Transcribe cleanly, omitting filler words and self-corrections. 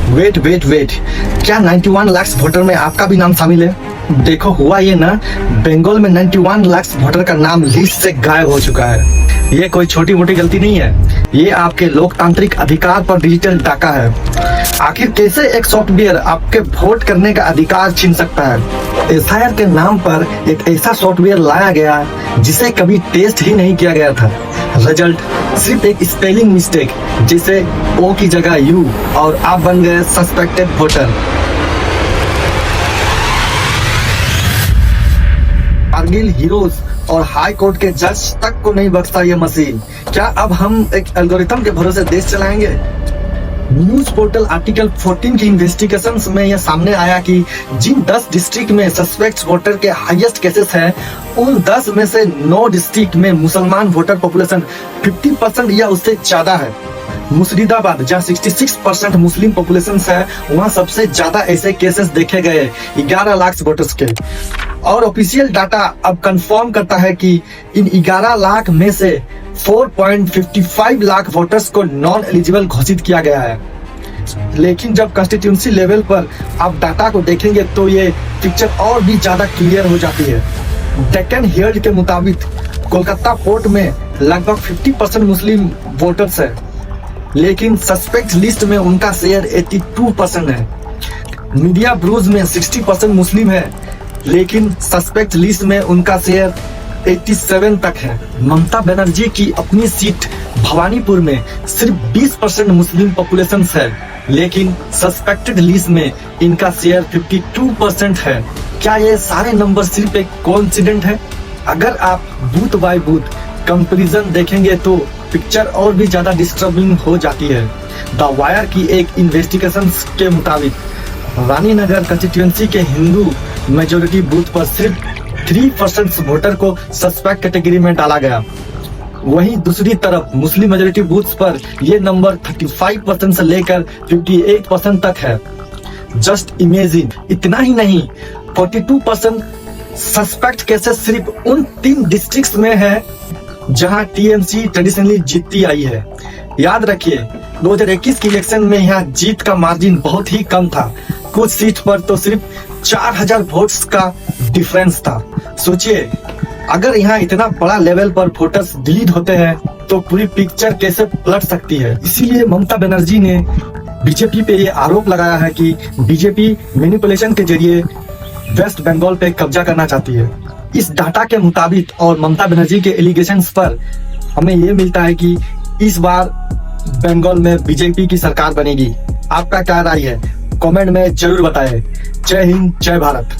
Wait wait wait, क्या 91 lakh voter में आपका भी नाम शामिल है? देखो हुआ ये ना, बंगाल में 91 लाख वोटर का नाम लिस्ट से गायब हो चुका है। ये कोई छोटी मोटी गलती नहीं है, ये आपके लोकतांत्रिक अधिकार पर डिजिटल डाका है। आखिर कैसे एक सॉफ्टवेयर आपके वोट करने का अधिकार छीन सकता है? एसआईआर के नाम पर एक ऐसा सॉफ्टवेयर लाया गया जिसे कभी टेस्ट ही नहीं किया गया था। रिजल्ट सिर्फ एक स्पेलिंग मिस्टेक, जिसे ओ की जगह यू, और आप बन गए सस्पेक्टेड वोटर। कारगिल हीरोज और हाई कोर्ट के जज तक को नहीं बख्शता ये मशीन। क्या अब हम एक एल्गोरिथम के भरोसे देश चलाएंगे? न्यूज पोर्टल आर्टिकल 14 की इन्वेस्टिगेशंस में यह सामने आया कि जिन 10 डिस्ट्रिक्ट में सस्पेक्ट वोटर के हाईएस्ट केसेस हैं, उन 10 में से 9 डिस्ट्रिक्ट में मुसलमान वोटर पॉपुलेशन 50% या उससे ज्यादा है। मुर्शिदाबाद, जहाँ 66% मुस्लिम पॉपुलेशन है, वहाँ सबसे ज्यादा ऐसे केसेस देखे गए 11 लाख वोटर्स के। और ऑफिशियल डाटा अब कंफर्म करता है कि इन 11 लाख में से 4.55 लाख वोटर्स को नॉन एलिजिबल घोषित किया गया है। लेकिन जब कॉन्स्टिट्यूंसी लेवल पर आप डाटा को देखेंगे तो ये पिक्चर और भी ज्यादा क्लियर हो जाती है। डेक्कन हेराल्ड के मुताबिक कोलकाता पोर्ट में लगभग 50% मुस्लिम वोटर्स है, लेकिन सस्पेक्ट लिस्ट में उनका शेयर 82% है। मीडिया ब्रूज में 60% मुस्लिम है, लेकिन सस्पेक्ट लिस्ट में उनका शेयर 87 तक है। ममता बनर्जी की अपनी सीट भवानीपुर में सिर्फ 20% मुस्लिम पॉपुलेशन है, लेकिन सस्पेक्टेड लिस्ट में इनका शेयर 52% है। क्या ये सारे नंबर सिर्फ एक कोइंसिडेंट है? अगर आप बूथ बाय बूथ कंपैरिजन देखेंगे तो पिक्चर और भी ज्यादा डिस्टर्बिंग हो जाती है। द वायर की एक इन्वेस्टिगेशन के मुताबिक रानीनगर कंस्टिट्यूएंसी के हिंदू मेजोरिटी बूथ पर सिर्फ 3% वोटर को सस्पेक्ट कैटेगरी में डाला गया। वहीं दूसरी तरफ मुस्लिम मेजोरिटी बूथ्स पर यह नंबर 35% से लेकर 58% तक है। जस्ट इमेजिन, इतना ही नहीं, 42% सस्पेक्ट केसेस सिर्फ उन 3 डिस्ट्रिक्ट्स में है जहां टीएमसी ट्रेडिशनली जीतती आई है। याद रखिए, 2021 की इलेक्शन में यहाँ जीत का मार्जिन बहुत ही कम था। कुछ सीट पर तो सिर्फ 4000 वोट्स का डिफरेंस था। सोचिए, अगर यहाँ इतना बड़ा लेवल पर वोटर्स डिलीट होते हैं तो पूरी पिक्चर कैसे पलट सकती है। इसीलिए ममता बनर्जी ने बीजेपी पे ये आरोप लगाया है कि बीजेपी मैनिपुलेशन के जरिए वेस्ट बंगाल पे कब्जा करना चाहती है। इस डाटा के मुताबिक और ममता बनर्जी के एलिगेशंस पर हमें ये मिलता है कि इस बार बंगाल में बीजेपी की सरकार बनेगी। आपका क्या राय है? कमेंट में जरूर बताएं। जय हिंद, जय भारत।